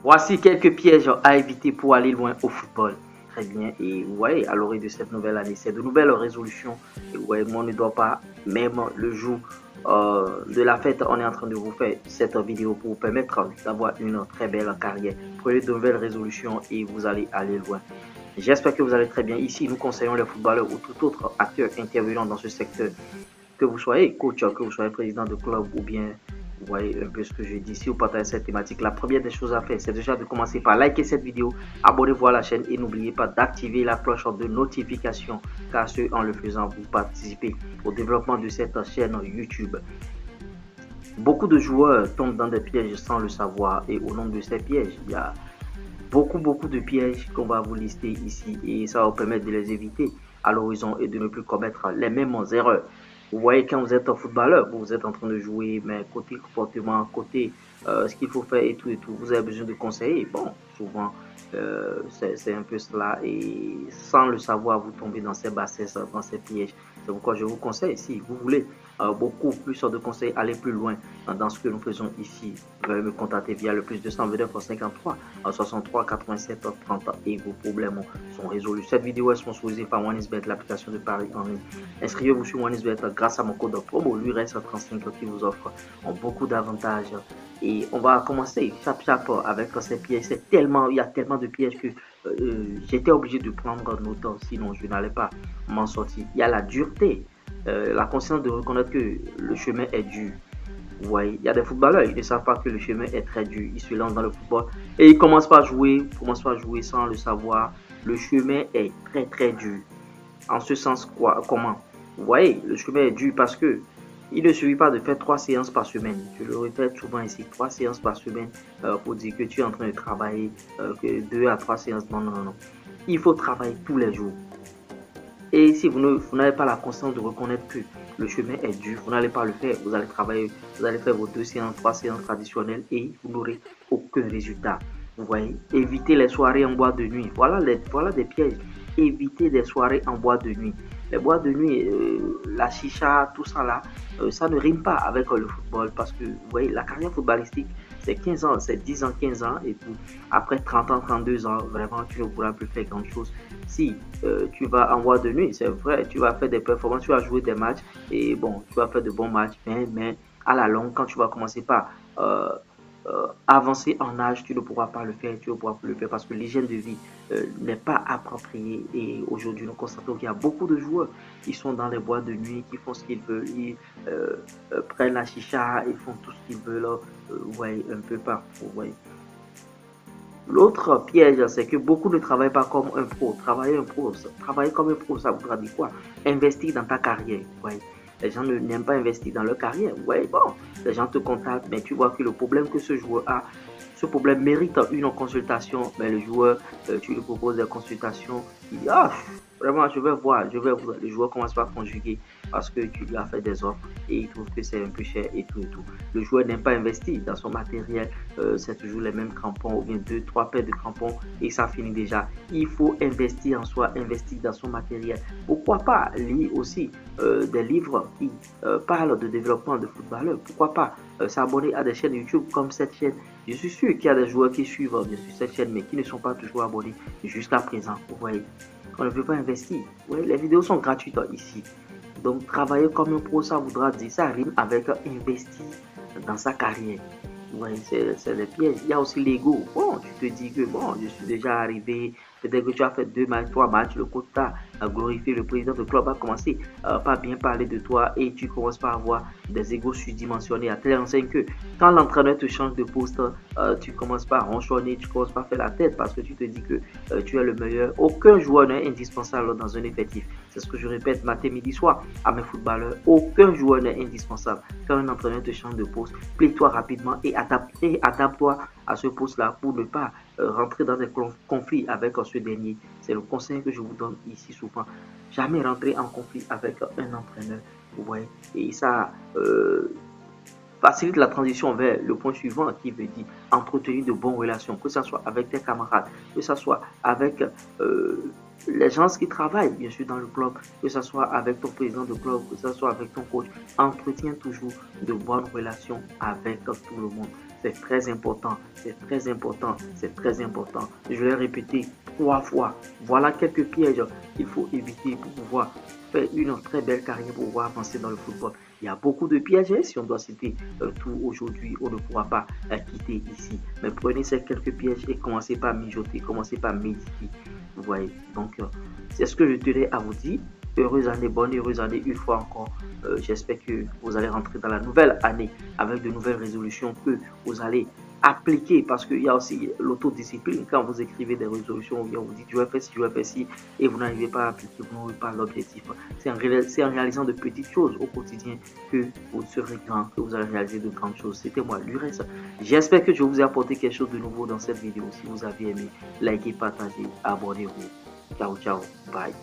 Voici quelques pièges à éviter pour aller loin au football. Très bien. Et ouais, à l'orée de cette nouvelle année, c'est de nouvelles résolutions. Et ouais, moi, on ne doit pas, même le jour de la fête, on est en train de vous faire cette vidéo pour vous permettre d'avoir une très belle carrière. Prenez de nouvelles résolutions et vous allez aller loin. J'espère que vous allez très bien. Ici, nous conseillons les footballeurs ou tout autre acteur intervenant dans ce secteur. Que vous soyez coach, que vous soyez président de club ou bien vous voyez un peu ce que je dis. Si vous partagez cette thématique, la première des choses à faire, c'est déjà de commencer par liker cette vidéo, abonnez-vous à la chaîne et n'oubliez pas d'activer la cloche de notification car en le faisant, vous participez au développement de cette chaîne YouTube. Beaucoup de joueurs tombent dans des pièges sans le savoir et au nombre de ces pièges, il y a beaucoup de pièges qu'on va vous lister ici et ça va vous permettre de les éviter à l'horizon et de ne plus commettre les mêmes erreurs. Vous voyez, quand vous êtes un footballeur, vous êtes en train de jouer, mais côté comportement, côté ce qu'il faut faire et tout, vous avez besoin de conseils. Bon, souvent, c'est un peu cela. Et sans le savoir, vous tombez dans ces bassesses, dans ces pièges. C'est pourquoi je vous conseille, si vous voulez beaucoup plus de conseils, aller plus loin dans ce que nous faisons ici, veuillez me contacter via le plus 229 53 63 87 30 et vos problèmes sont résolus. Cette vidéo est sponsorisée par OneXBet, l'application de Paris en ligne. Inscrivez-vous sur OneXBet grâce à mon code promo LURES35 qui vous offre beaucoup d'avantages. Et on va commencer chap avec ces pièges. Il y a tellement de pièges que j'étais obligé de prendre note, sinon je n'allais pas m'en sortir. Il y a la dureté, la conscience de reconnaître que le chemin est dur. Vous voyez, il y a des footballeurs, ils ne savent pas que le chemin est très dur. Ils se lancent dans le football et ils commencent pas à jouer sans le savoir. Le chemin est très dur. En ce sens, comment? Vous voyez, le chemin est dur parce que il ne suffit pas de faire 3 séances par semaine. Je le répète souvent ici, 3 séances par semaine pour dire que tu es en train de travailler, que 2 à 3 séances. Non. Il faut travailler tous les jours. Et si vous n'avez pas la conscience de reconnaître que le chemin est dur, vous n'allez pas le faire. Vous allez travailler, vous allez faire vos 2 séances, 3 séances traditionnelles et vous n'aurez aucun résultat. Vous voyez, évitez les soirées en boîte de nuit. Voilà des pièges. Évitez des soirées en boîte de nuit. Les boîtes de nuit, la chicha, tout ça là, ça ne rime pas avec le football parce que vous voyez, la carrière footballistique, c'est 15 ans, c'est 10 ans, 15 ans et tout. Après 30 ans, 32 ans, vraiment, tu ne pourras plus faire grand chose. Si tu vas en boîte de nuit, c'est vrai, tu vas faire des performances, tu vas jouer des matchs et bon, tu vas faire de bons matchs, mais à la longue, quand tu vas commencer par avancer en âge, tu ne pourras pas le faire, parce que l'hygiène de vie n'est pas appropriée. Et aujourd'hui, nous constatons qu'il y a beaucoup de joueurs qui sont dans les boîtes de nuit, qui font ce qu'ils veulent, ils prennent la chicha, ils font tout ce qu'ils veulent, ouais, un peu partout. Ouais. L'autre piège, c'est que beaucoup ne travaillent pas comme un pro. Travailler comme un pro, ça voudra dire quoi? Investir dans ta carrière. Ouais. Les gens n'aiment pas investir dans leur carrière. Ouais, bon, les gens te contactent, mais tu vois que le problème que ce joueur a, ce problème mérite une consultation. Mais le joueur, tu lui proposes des consultations, il dit, ah, vraiment, je vais voir. Le joueur commence par conjuguer parce que tu lui as fait des offres et il trouve que c'est un peu cher et tout. Le joueur n'aime pas investir dans son matériel, c'est toujours les mêmes crampons ou bien 2-3 paires de crampons et ça finit déjà. Il faut investir en soi, investir dans son matériel. Pourquoi pas lire aussi des livres qui parlent de développement de footballeurs? Pourquoi pas s'abonner à des chaînes YouTube comme cette chaîne? Je suis sûr qu'il y a des joueurs qui suivent bien sûr cette chaîne mais qui ne sont pas toujours abonnés jusqu'à présent. Vous voyez, on ne veut pas investir. Ouais, les vidéos sont gratuites ici. Donc, travailler comme un pro, ça voudra dire, ça rime avec investir dans sa carrière. Ouais, c'est des pièges. Il y a aussi l'ego. Bon, tu te dis que bon, je suis déjà arrivé. Peut-être que tu as fait 2 matchs, 3 matchs, le coach t'a glorifié, le président de club a commencé par bien parler de toi et tu commences par avoir des égos surdimensionnés à telle enseigne que quand l'entraîneur te change de poste, tu commences par ronchonner, tu commences par faire la tête parce que tu te dis que tu es le meilleur. Aucun joueur n'est indispensable dans un effectif. C'est ce que je répète matin, midi, soir à mes footballeurs. Aucun joueur n'est indispensable. Quand un entraîneur te change de poste, plie-toi rapidement et adapte-toi à ce poste-là pour ne pas rentrer dans des conflits avec ce dernier. C'est le conseil que je vous donne ici souvent. Jamais rentrer en conflit avec un entraîneur. Vous voyez, et ça facilite la transition vers le point suivant qui veut dire entretenir de bonnes relations, que ce soit avec tes camarades, que ce soit avec les gens qui travaillent, bien sûr, dans le club, que ce soit avec ton président de club, que ce soit avec ton coach, entretiens toujours de bonnes relations avec tout le monde. C'est très important, c'est très important, c'est très important. Je l'ai répété 3 fois. Voilà quelques pièges qu'il faut éviter pour pouvoir faire une très belle carrière, pour pouvoir avancer dans le football. Il y a beaucoup de pièges, hein, si on doit citer tout aujourd'hui, on ne pourra pas quitter ici. Mais prenez ces quelques pièges et commencez par mijoter, commencez par méditer. Vous voyez, donc c'est ce que je tenais à vous dire. Heureuse année, bonne heureuse année une fois encore. J'espère que vous allez rentrer dans la nouvelle année avec de nouvelles résolutions que vous allez appliquer, parce qu'il y a aussi l'autodiscipline. Quand vous écrivez des résolutions, ou bien vous dites je vais faire ci, je vais faire ci, et vous n'arrivez pas à appliquer, vous n'aurez pas l'objectif. C'est en réalisant de petites choses au quotidien que vous serez grand, que vous allez réaliser de grandes choses. C'était moi, Lures. J'espère que je vous ai apporté quelque chose de nouveau dans cette vidéo. Si vous avez aimé, likez, partagez, abonnez-vous. Ciao, ciao, bye.